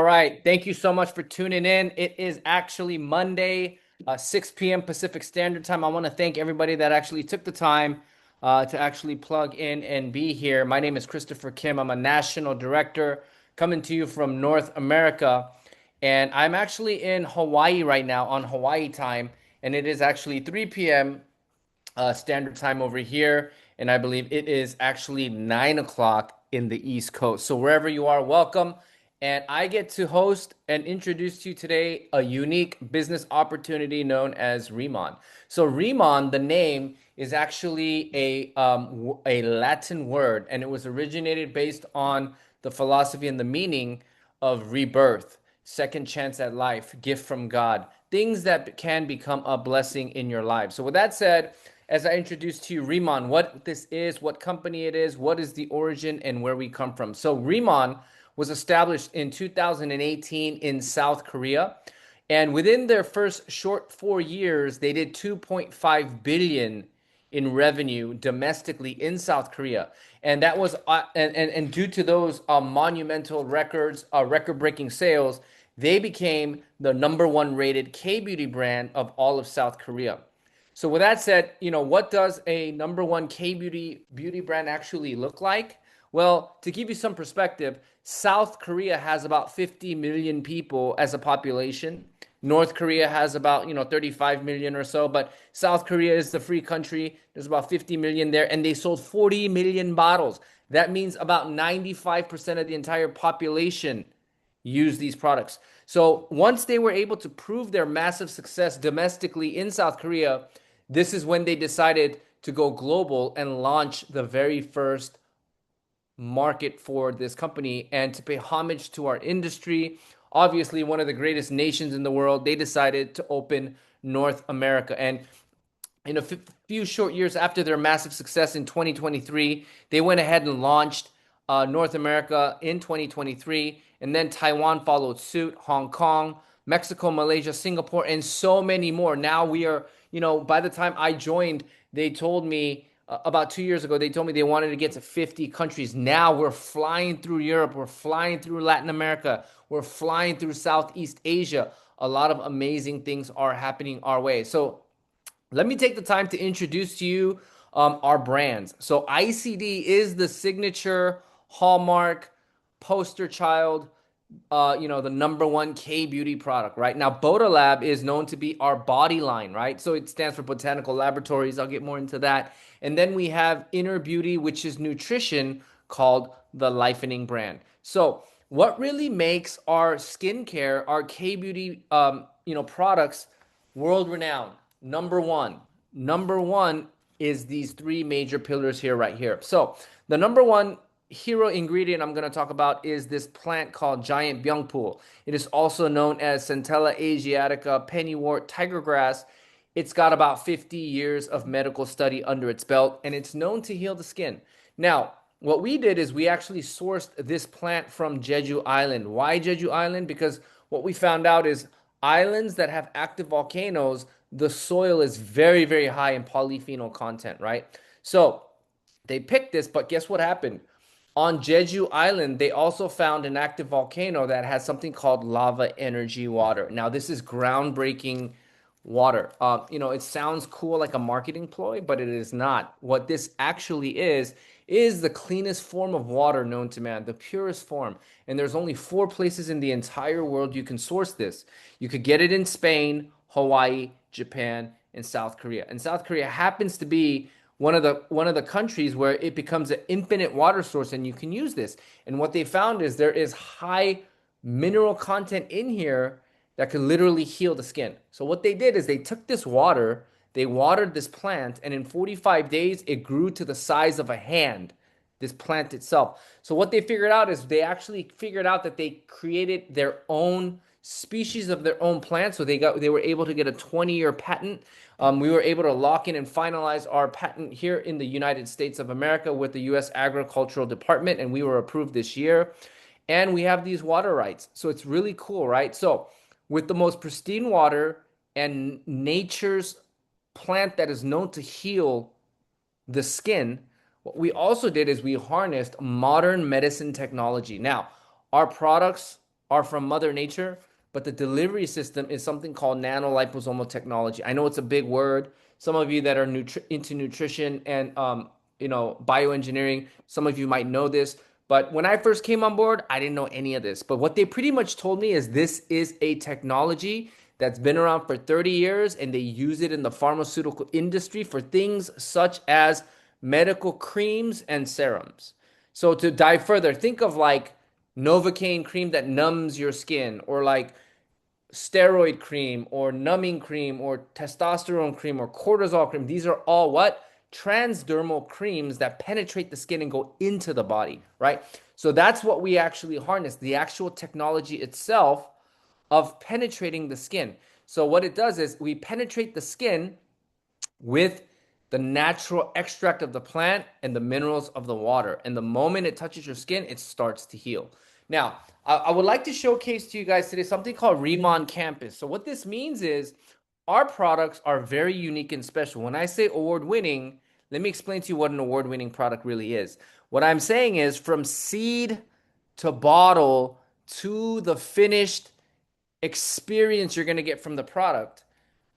right. Thank you so much for tuning in. It is actually Monday, 6 p.m. Pacific Standard Time. I want to thank everybody that actually took the time to actually plug in and be here. My name is Christopher Kim. I'm a national director coming to you from North America. And I'm actually in Hawaii right now on Hawaii time. And it is actually 3 p.m. Standard Time over here. And I believe it is actually 9 o'clock in the East Coast. So wherever you are, welcome. And I get to host and introduce to you today a unique business opportunity known as Riman. So Riman, the name is actually a Latin word, and it was originated based on the philosophy and the meaning of rebirth, second chance at life, gift from God, things that can become a blessing in your life. So with that said, as I introduced to you Riman, what this is, what company it is, what is the origin, and where we come from. So Riman was established in 2018 in South Korea. And within their first short 4 years, they did 2.5 billion in revenue domestically in South Korea. And that was and due to those monumental records, record-breaking sales, they became the number one rated K-beauty brand of all of South Korea. So with that said, what does a number one K beauty brand actually look like? Well, to give you some perspective, South Korea has about 50 million people as a population. North Korea has about, 35 million or so, but South Korea is the free country. There's about 50 million there, and they sold 40 million bottles. That means about 95% of the entire population use these products. So once they were able to prove their massive success domestically in South Korea, this is when they decided to go global and launch the very first market for this company and to pay homage to our industry. Obviously, one of the greatest nations in the world, they decided to open North America. And in a few short years after their massive success in 2023, they went ahead and launched North America in 2023. And then Taiwan followed suit, Hong Kong, Mexico, Malaysia, Singapore, and so many more. Now we are, by the time I joined, they told me about 2 years ago, they told me they wanted to get to 50 countries. Now we're flying through Europe, we're flying through Latin America, we're flying through Southeast Asia. A lot of amazing things are happening our way. So let me take the time to introduce to you our brands. So ICD is the signature hallmark poster child, the number one K beauty product, right? Now, Boda Lab is known to be our body line, right? So it stands for Botanical Laboratories. I'll get more into that. And then we have Inner Beauty, which is nutrition, called the Lifening brand. So what really makes our skincare, our K beauty, products world renowned? Number one is these three major pillars here, right here. So the number one hero ingredient I'm going to talk about is this plant called giant byungpool. It is also known as Centella asiatica, pennywort, tigergrass. It's got about 50 years of medical study under its belt, and it's known to heal the skin. Now, what we did is we actually sourced this plant from Jeju Island. Why Jeju Island? Because what we found out is islands that have active volcanoes, the soil is very, very high in polyphenol content, right? So they picked this, but guess what happened? On Jeju Island, they also found an active volcano that has something called lava energy water. Now, this is groundbreaking water. It sounds cool like a marketing ploy, but it is not. What this actually is the cleanest form of water known to man, the purest form. And there's only 4 places in the entire world you can source this. You could get it in Spain, Hawaii, Japan, and South Korea. And South Korea happens to be one of the countries where it becomes an infinite water source and you can use this. And what they found is there is high mineral content in here that could literally heal the skin. So what they did is they took this water, they watered this plant, and in 45 days it grew to the size of a hand, this plant itself. So what they figured out is they actually figured out that they created their own species of their own plants. So they were able to get a 20-year patent. We were able to lock in and finalize our patent here in the United States of America with the U.S. Agricultural Department, and we were approved this year. And we have these water rights. So it's really cool, right? So with the most pristine water and nature's plant that is known to heal the skin, what we also did is we harnessed modern medicine technology. Now, our products are from Mother Nature, but the delivery system is something called nanoliposomal technology. I know it's a big word. Some of you that are into nutrition and bioengineering, some of you might know this. But when I first came on board, I didn't know any of this. But what they pretty much told me is this is a technology that's been around for 30 years and they use it in the pharmaceutical industry for things such as medical creams and serums. So to dive further, think of like Novocaine cream that numbs your skin, or like steroid cream, or numbing cream, or testosterone cream, or cortisol cream. These are all what? Transdermal creams that penetrate the skin and go into the body, right? So that's what we actually harness, the actual technology itself of penetrating the skin. So what it does is we penetrate the skin with the natural extract of the plant and the minerals of the water. And the moment it touches your skin, it starts to heal. Now, I would like to showcase to you guys today something called Riman Campus. So what this means is our products are very unique and special. When I say award-winning, let me explain to you what an award-winning product really is. What I'm saying is from seed to bottle to the finished experience you're going to get from the product,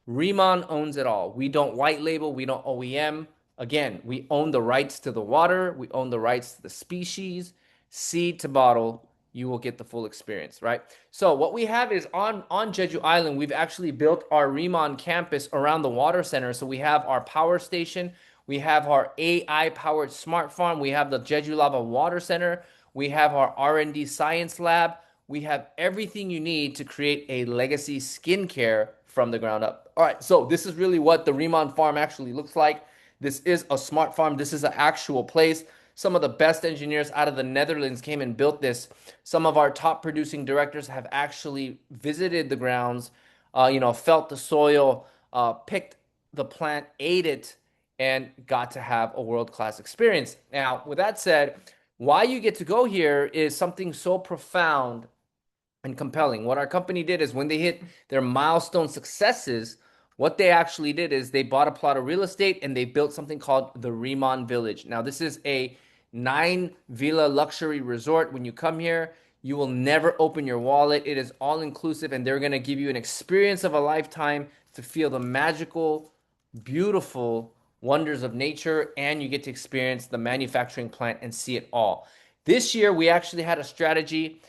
Riman owns it all. We don't white label, we don't OEM. Again, we own the rights to the water, we own the rights to the species, seed to bottle. You will get the full experience, right? So what we have is on Jeju Island, we've actually built our Riman campus around the water center. So we have our power station, we have our AI powered smart farm, we have the Jeju Lava Water Center, we have our R&D science lab. We have everything you need to create a legacy skincare from the ground up. All right, so this is really what the Riman farm actually looks like. This is a smart farm. This is an actual place. Some of the best engineers out of the Netherlands came and built this. Some of our top producing directors have actually visited the grounds, felt the soil, picked the plant, ate it, and got to have a world-class experience. Now, with that said, why you get to go here is something so profound and compelling. What our company did is when they hit their milestone successes, what they actually did is they bought a plot of real estate and they built something called the Riman Village. Now, this is a 9 villa luxury resort. When you come here, you will never open your wallet. It is all inclusive, and they're going to give you an experience of a lifetime to feel the magical, beautiful wonders of nature, and you get to experience the manufacturing plant and see it all. This year, we actually had a strategy.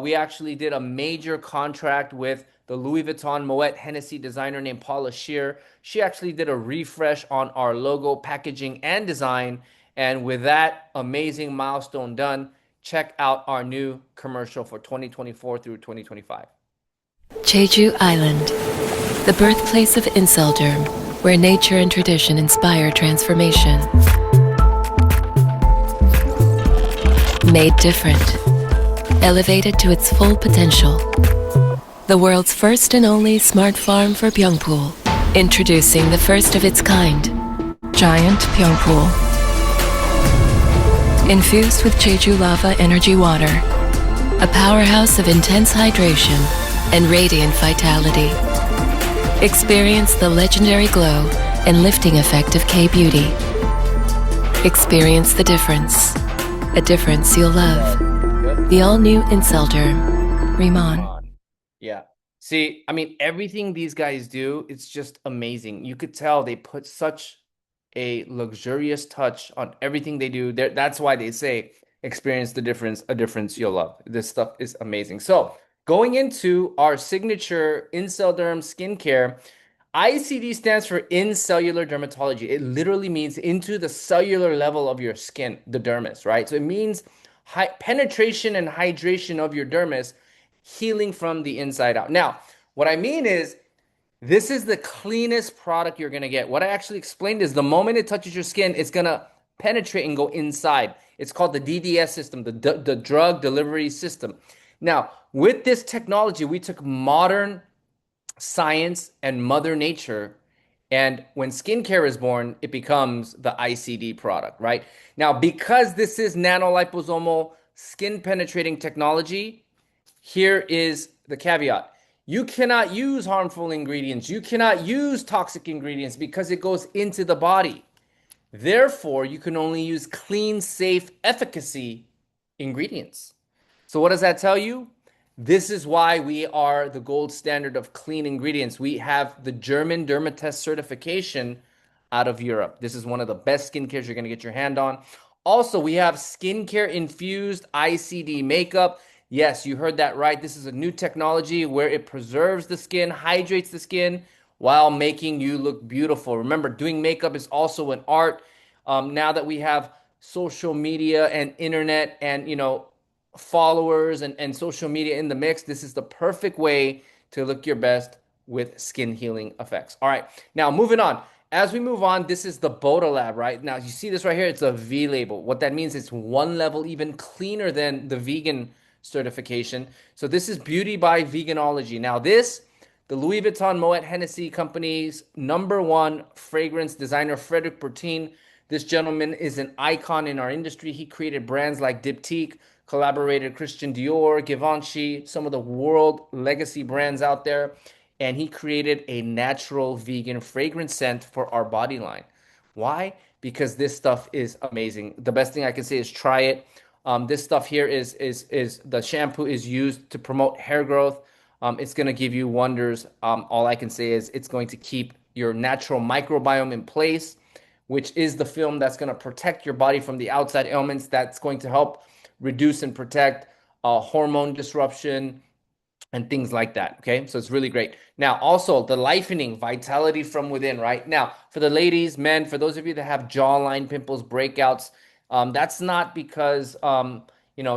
We actually did a major contract with the Louis Vuitton Moet Hennessy designer named Paula Shear. She actually did a refresh on our logo, packaging, and design. And with that amazing milestone done, check out our new commercial for 2024 through 2025. Jeju Island, the birthplace of Inselderm, where nature and tradition inspire transformation. Made different, elevated to its full potential. The world's first and only smart farm for Pyeongpool. Introducing the first of its kind, Giant Pyeongpool. Infused with Jeju Lava Energy Water, a powerhouse of intense hydration and radiant vitality. Experience the legendary glow and lifting effect of K-Beauty. Experience the difference, a difference you'll love. The all-new Inselderm, Riman. Yeah. See, I mean, everything these guys do, it's just amazing. You could tell they put such a luxurious touch on everything they do. That's why they say, experience the difference, a difference you'll love. This stuff is amazing. So going into our signature Inselderm skincare, ICD stands for incellular dermatology. It literally means into the cellular level of your skin, the dermis, right? So it means penetration and hydration of your dermis, healing from the inside out. Now, what I mean is, this is the cleanest product you're going to get. What I actually explained is the moment it touches your skin, it's going to penetrate and go inside. It's called the DDS system, the drug delivery system. Now, with this technology, we took modern science and Mother Nature, and when skincare is born, it becomes the ICD product, right? Now, because this is nanoliposomal skin penetrating technology, here is the caveat. You cannot use harmful ingredients. You cannot use toxic ingredients because it goes into the body. Therefore, you can only use clean, safe, efficacy ingredients. So what does that tell you? This is why we are the gold standard of clean ingredients. We have the German Dermatest certification out of Europe. This is one of the best skincare you're going to get your hand on. Also, we have skincare infused ICD makeup. Yes, you heard that right. This is a new technology where it preserves the skin, hydrates the skin while making you look beautiful. Remember, doing makeup is also an art. Now that we have social media and internet and followers and social media in the mix, this is the perfect way to look your best with skin healing effects. All right, now moving on. As we move on, this is the Boda Lab, right? Now, you see this right here, it's a V label. What that means, it's one level even cleaner than the vegan certification. So this is Beauty by Veganology. Now, the Louis Vuitton Moet Hennessy Company's number one fragrance designer, Frederic Bertin. This gentleman is an icon in our industry. He created brands like Diptyque, collaborated Christian Dior, Givenchy, some of the world legacy brands out there. And he created a natural vegan fragrance scent for our body line. Why? Because this stuff is amazing. The best thing I can say is try it. This stuff here is the shampoo is used to promote hair growth. It's going to give you wonders. All I can say is it's going to keep your natural microbiome in place, which is the film that's going to protect your body from the outside ailments. That's going to help reduce and protect hormone disruption, and things like that. Okay, so it's really great. Now, also the lightening, vitality from within. Right now, for the ladies, men, for those of you that have jawline pimples, breakouts, that's not because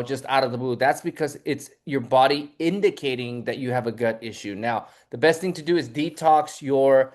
just out of the blue. That's because it's your body indicating that you have a gut issue. Now, the best thing to do is detox your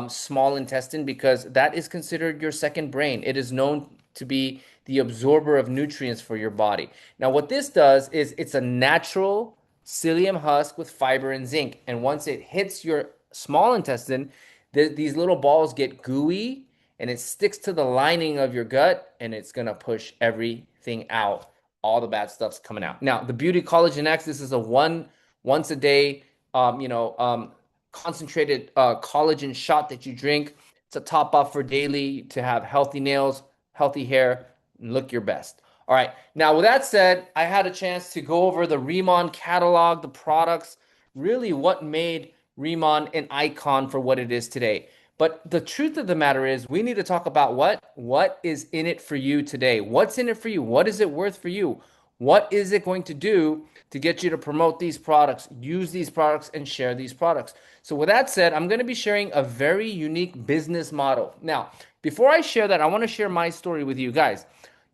small intestine because that is considered your second brain. It is known to be the absorber of nutrients for your body. Now, what this does is it's a natural psyllium husk with fiber and zinc. And once it hits your small intestine, these little balls get gooey and it sticks to the lining of your gut and it's going to push everything out. All the bad stuff's coming out. Now, the Beauty Collagen X, this is a once a day, concentrated collagen shot that you drink. It's a top off for daily to have healthy nails, healthy hair, and look your best. All right. Now, with that said, I had a chance to go over the Riman catalog, the products, really what made Riman an icon for what it is today. But the truth of the matter is, we need to talk about what is in it for you today. What's in it for you? What is it worth for you? What is it going to do to get you to promote these products, use these products, and share these products? So, with that said, I'm going to be sharing a very unique business model. Now, before I share that, I want to share my story with you guys.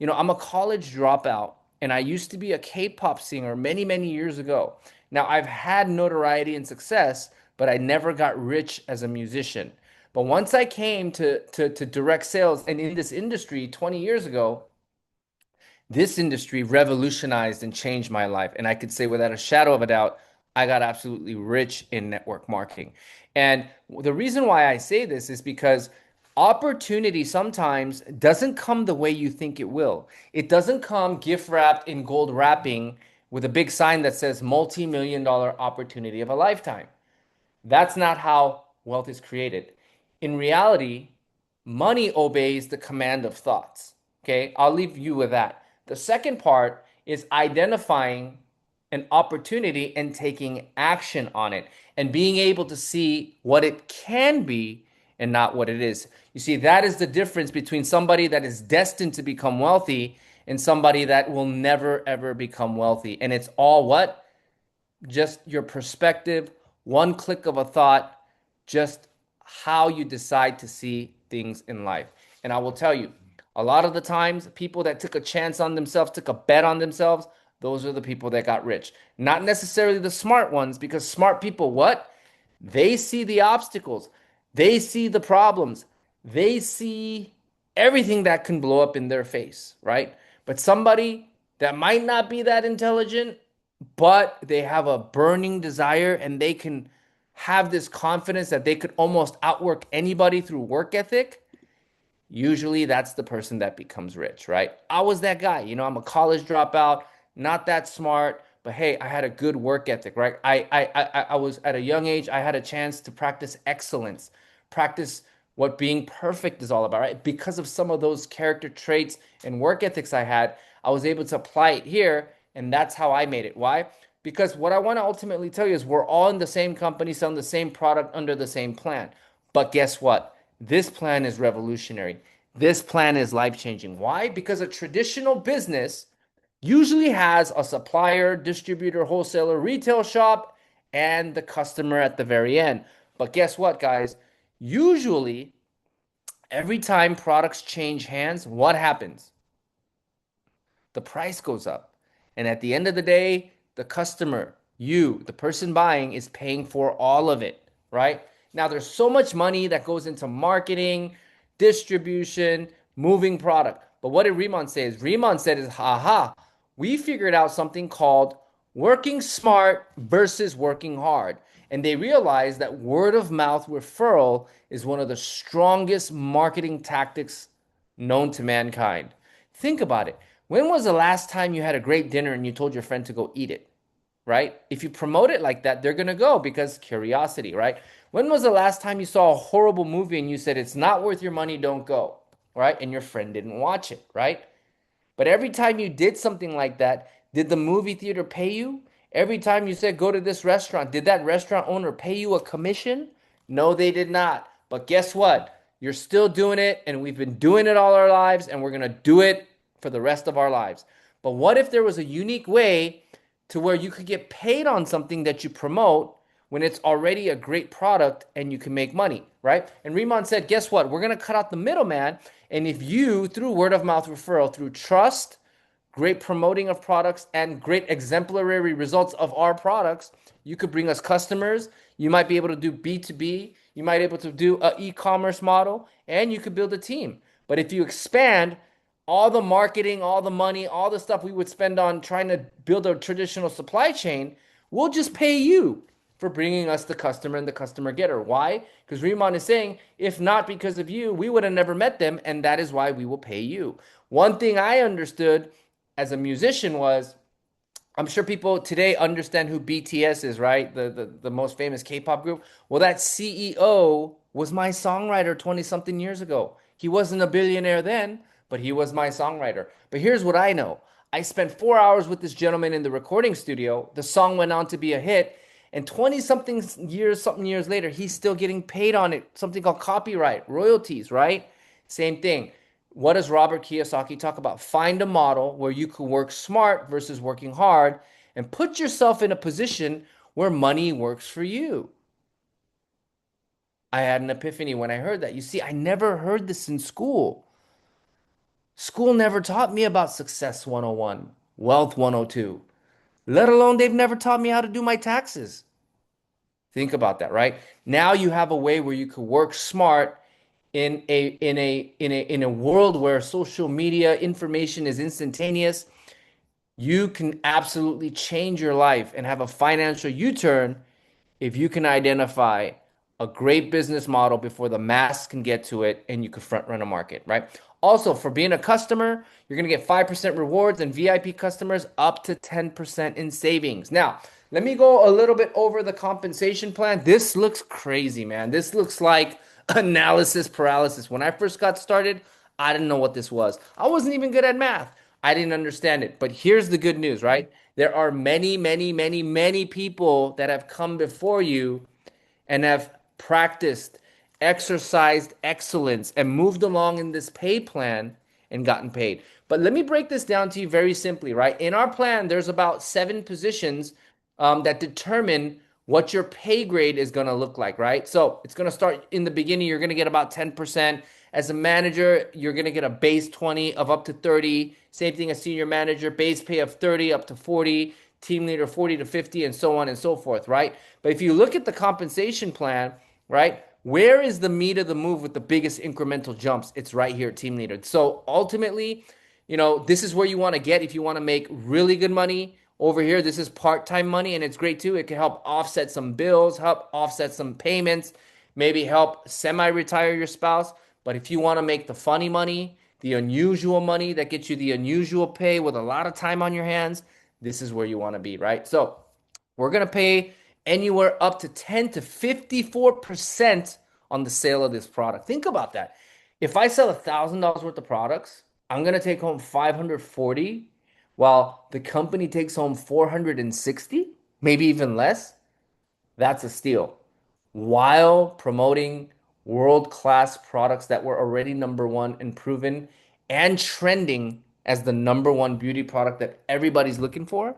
I'm a college dropout and I used to be a K-pop singer many, many years ago. Now, I've had notoriety and success, but I never got rich as a musician. But once I came to direct sales and in this industry 20 years ago, this industry revolutionized and changed my life. And I could say without a shadow of a doubt, I got absolutely rich in network marketing. And the reason why I say this is because opportunity sometimes doesn't come the way you think it will. It doesn't come gift wrapped in gold wrapping with a big sign that says multi-million dollar opportunity of a lifetime. That's not how wealth is created. In reality, money obeys the command of thoughts. Okay, I'll leave you with that. The second part is identifying an opportunity and taking action on it and being able to see what it can be and not what it is. You see, that is the difference between somebody that is destined to become wealthy and somebody that will never ever become wealthy. And it's all what? Just your perspective, one click of a thought, just how you decide to see things in life. And I will tell you, a lot of the times, people that took a chance on themselves, took a bet on themselves, those are the people that got rich. Not necessarily the smart ones, because smart people, what? They see the obstacles, they see the problems, they see everything that can blow up in their face, right? But somebody that might not be that intelligent, but they have a burning desire and they can have this confidence that they could almost outwork anybody through work ethic, usually that's the person that becomes rich, right? I was that guy. I'm a college dropout, not that smart, but hey, I had a good work ethic, right? I was at a young age, I had a chance to practice excellence, practice what being perfect is all about, right? Because of some of those character traits and work ethics I had, I was able to apply it here, and that's how I made it. Why? Because what I want to ultimately tell you is we're all in the same company selling the same product under the same plan. But guess what? This plan is revolutionary. This plan is life changing. Why? Because a traditional business usually has a supplier, distributor, wholesaler, retail shop, and the customer at the very end. But guess what, guys? Usually, every time products change hands, what happens? The price goes up. And at the end of the day, the customer, you, the person buying, is paying for all of it, right? Now, there's so much money that goes into marketing, distribution, moving product. But what did Riman say? Riman said is, haha, we figured out something called working smart versus working hard. And they realized that word of mouth referral is one of the strongest marketing tactics known to mankind. Think about it. When was the last time you had a great dinner and you told your friend to go eat it? Right? If you promote it like that, they're going to go because curiosity, right? When was the last time you saw a horrible movie and you said it's not worth your money, don't go, right? And your friend didn't watch it, right? But every time you did something like that, did the movie theater pay you? Every time you said go to this restaurant, did that restaurant owner pay you a commission? No, they did not. But guess what? You're still doing it, and we've been doing it all our lives, and we're going to do it for the rest of our lives. But what if there was a unique way to where you could get paid on something that you promote when it's already a great product and you can make money, right? And Riman said, guess what? We're going to cut out the middleman. And if you, through word of mouth referral, through trust, great promoting of products, and great exemplary results of our products, you could bring us customers. You might be able to do B2B. You might be able to do an e-commerce model, and you could build a team. But if you expand all the marketing, all the money, all the stuff we would spend on trying to build a traditional supply chain, we'll just pay you for bringing us the customer and the customer getter. Why? Because Riman is saying, if not because of you, we would have never met them, and that is why we will pay you. One thing I understood as a musician was, I'm sure people today understand who BTS is, right? The most famous K-pop group. Well, that CEO was my songwriter 20 something years ago. He wasn't a billionaire then, but he was my songwriter. But here's what I know. I spent 4 hours with this gentleman in the recording studio. The song went on to be a hit. And 20 something years later, he's still getting paid on it. Something called copyright, royalties, right? Same thing. What does Robert Kiyosaki talk about? Find a model where you can work smart versus working hard and put yourself in a position where money works for you. I had an epiphany when I heard that. You see, I never heard this in school. School never taught me about success 101, wealth 102, let alone they've never taught me how to do my taxes. Think about that, right? Now you have a way where you can work smart in a world where social media information is instantaneous. You can absolutely change your life and have a financial U-turn if you can identify a great business model before the mass can get to it and you can front run a market, right? Also, for being a customer, you're going to get 5% rewards and VIP customers up to 10% in savings. Now, let me go a little bit over the compensation plan. This looks crazy, man. This looks like analysis paralysis. When I first got started, I didn't know what this was. I wasn't even good at math. I didn't understand it. But here's the good news, right? There are many, many, many, many people that have come before you and have practiced, exercised excellence, and moved along in this pay plan and gotten paid. But let me break this down to you very simply, right? In our plan, there's about 7 positions that determine what your pay grade is going to look like, right? So it's going to start in the beginning, you're going to get about 10%. As a manager, you're going to get a base 20 of up to 30. Same thing as senior manager, base pay of 30 up to 40, team leader 40 to 50, and so on and so forth, right? But if you look at the compensation plan, right, where is the meat of the move with the biggest incremental jumps? It's right here at team leader. So ultimately, this is where you want to get if you want to make really good money. Over here, this is part-time money, and it's great too. It can help offset some bills, help offset some payments, maybe help semi-retire your spouse. But if you want to make the funny money, the unusual money that gets you the unusual pay with a lot of time on your hands, this is where you want to be, right? So we're going to pay anywhere up to 10 to 54% on the sale of this product. Think about that. If I sell $1,000 worth of products, I'm going to take home 540. while the company takes home 460, maybe even less. That's a steal. While promoting world-class products that were already number one and proven and trending as the number one beauty product that everybody's looking for,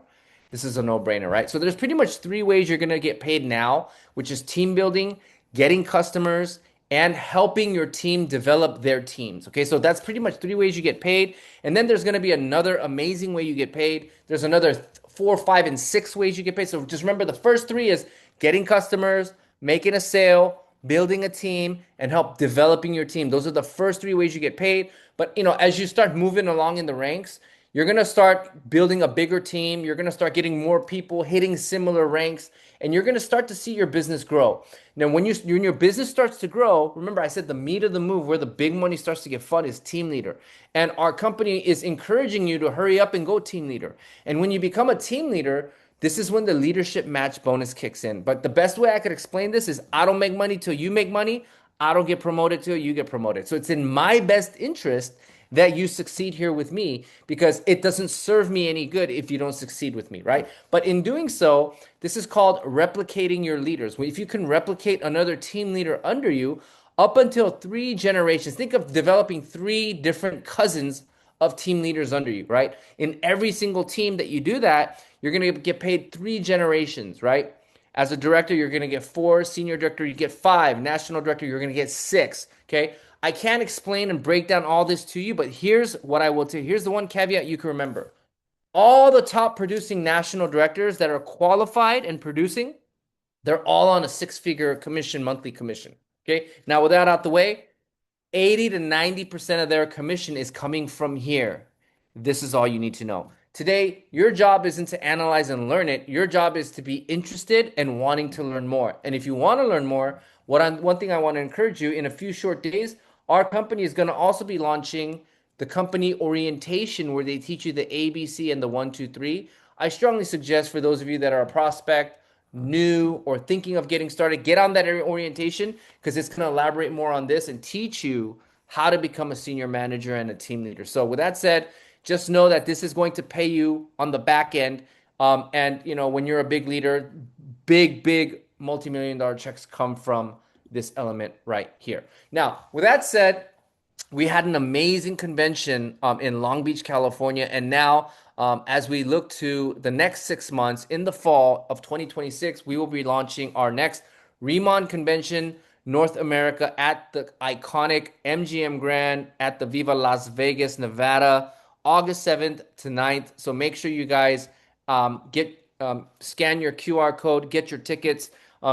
this is a no-brainer, right? So there's pretty much three ways you're gonna get paid now, which is team building, getting customers, and helping your team develop their teams. Okay, so that's pretty much three ways you get paid. And then there's gonna be another amazing way you get paid. There's another four, five, and six ways you get paid. So just remember the first three is getting customers, making a sale, building a team, and help developing your team. Those are the first three ways you get paid. But as you start moving along in the ranks, you're going to start building a bigger team. You're going to start getting more people hitting similar ranks, and you're going to start to see your business grow. Now, when your business starts to grow, remember I said the meat of the move, where the big money starts to get fun, is team leader. And our company is encouraging you to hurry up and go team leader. And when you become a team leader, this is when the leadership match bonus kicks in. But the best way I could explain this is I don't make money till you make money. I don't get promoted till you get promoted. So it's in my best interest that you succeed here with me, because it doesn't serve me any good if you don't succeed with me, right? But in doing so, this is called replicating your leaders. If you can replicate another team leader under you up until three generations, think of developing three different cousins of team leaders under you, right? In every single team that you do that, you're going to get paid three generations, right? As a director, you're going to get four. Senior director, you get five. National director, you're going to get six. Okay. I can't explain and break down all this to you, but here's what I will tell you. Here's the one caveat you can remember. All the top producing national directors that are qualified and producing, they're all on a six-figure commission, monthly commission. Okay. Now, with that out the way, 80 to 90% of their commission is coming from here. This is all you need to know. Today, your job isn't to analyze and learn it. Your job is to be interested and wanting to learn more. And if you want to learn more, one thing I want to encourage you, in a few short days, our company is going to also be launching the company orientation, where they teach you the ABC and the one, two, three. I strongly suggest, for those of you that are a prospect, new, or thinking of getting started, get on that orientation, because it's going to elaborate more on this and teach you how to become a senior manager and a team leader. So with that said, just know that this is going to pay you on the back end. And when you're a big leader, big multi-million dollar checks come from this element right here. Now, with that said, we had an amazing convention in Long Beach, California. And now, as we look to the next 6 months, in the fall of 2026, we will be launching our next Riman convention, North America, at the iconic MGM Grand at the Viva Las Vegas, Nevada, August 7th to 9th. So make sure you guys scan your QR code, get your tickets.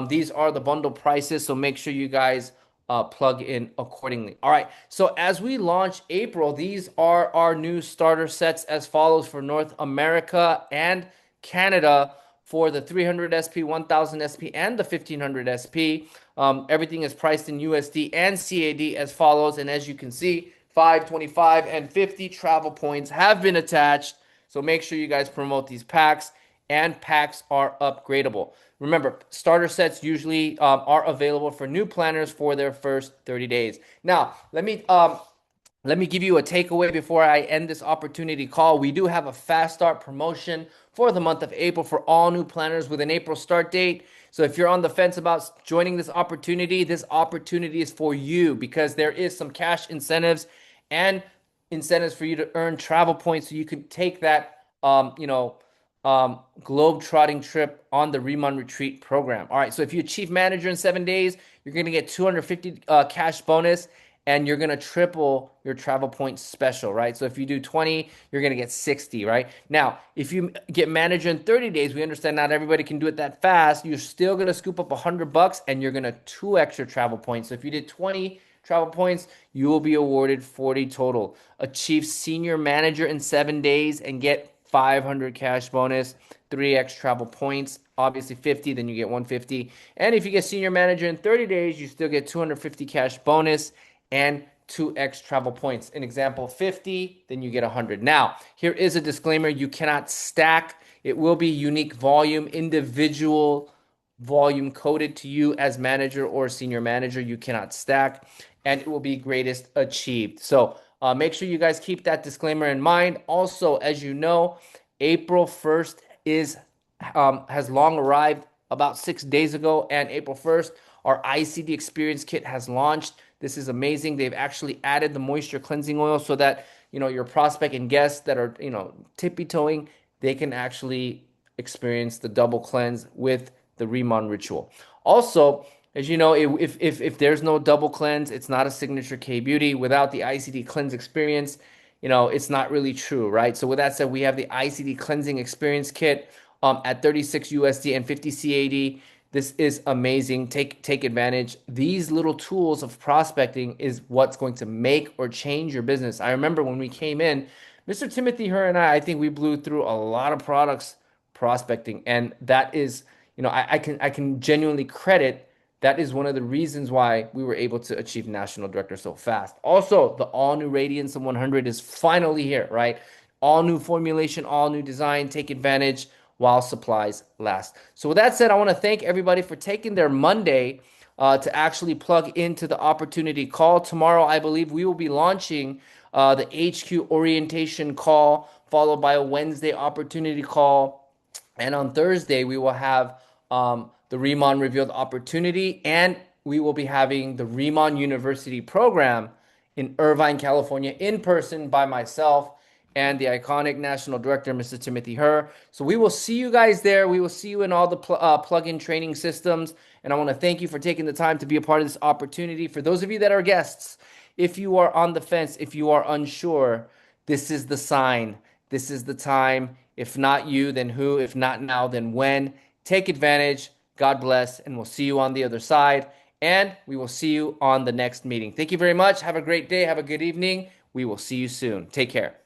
These are the bundle prices, so make sure you guys plug in accordingly. All right, so as we launch April, these are our new starter sets as follows for North America and Canada for the 300 SP, 1000 SP, and the 1500 SP. Everything is priced in USD and CAD as follows. And as you can see, 5, 25, and 50 travel points have been attached. So make sure you guys promote these packs, and packs are upgradable. Remember, starter sets usually are available for new planners for their first 30 days. Now, let me give you a takeaway before I end this opportunity call. We do have a fast start promotion for the month of April for all new planners with an April start date. So if you're on the fence about joining this opportunity is for you, because there is some cash incentives and incentives for you to earn travel points, so you can take that globe-trotting trip on the Riman Retreat program. All right, so if you achieve manager in 7 days, you're going to get 250 cash bonus, and you're going to triple your travel points special, right? So if you do 20, you're going to get 60, right? Now, if you get manager in 30 days, we understand not everybody can do it that fast. You're still going to scoop up $100, and you're going to 2x your travel points. So if you did 20 travel points, you will be awarded 40 total. Achieve senior manager in 7 days and get 500 cash bonus, 3x travel points, obviously 50, then you get 150. And if you get senior manager in 30 days, you still get 250 cash bonus and 2x travel points. An example, 50, then you get 100. Now, here is a disclaimer. You cannot stack. It will be unique volume, individual volume coded to you as manager or senior manager. You cannot stack, and it will be greatest achieved. So Make sure you guys keep that disclaimer in mind. Also, as you know, April 1st is has long arrived about 6 days ago, and April 1st, our ICD Experience Kit has launched. This is amazing. They've actually added the moisture cleansing oil so that your prospect and guests that are tippy toeing, they can actually experience the double cleanse with the Riman ritual. Also, as you know, if there's no double cleanse, it's not a signature K beauty. Without the ICD cleanse experience, it's not really true, right? So with that said, we have the ICD cleansing experience kit at 36 USD and 50 CAD. This is amazing. Take advantage. These little tools of prospecting is what's going to make or change your business. I remember when we came in, Mr. Timothy Her and I think we blew through a lot of products prospecting, and that is, I can genuinely credit that is one of the reasons why we were able to achieve national director so fast. Also, the all new Radiance 100 is finally here, right? All new formulation, all new design. Take advantage while supplies last. So, with that said, I want to thank everybody for taking their Monday to actually plug into the opportunity call. Tomorrow, I believe we will be launching the HQ orientation call, followed by a Wednesday opportunity call. And on Thursday, we will have the Riman Revealed Opportunity, and we will be having the Riman University program in Irvine, California, in person by myself and the iconic national director, Mr. Timothy Her. So we will see you guys there. We will see you in all the plug-in training systems. And I want to thank you for taking the time to be a part of this opportunity. For those of you that are guests, if you are on the fence, if you are unsure, this is the sign. This is the time. If not you, then who? If not now, then when? Take advantage. God bless, and we'll see you on the other side. And we will see you on the next meeting. Thank you very much. Have a great day. Have a good evening. We will see you soon. Take care.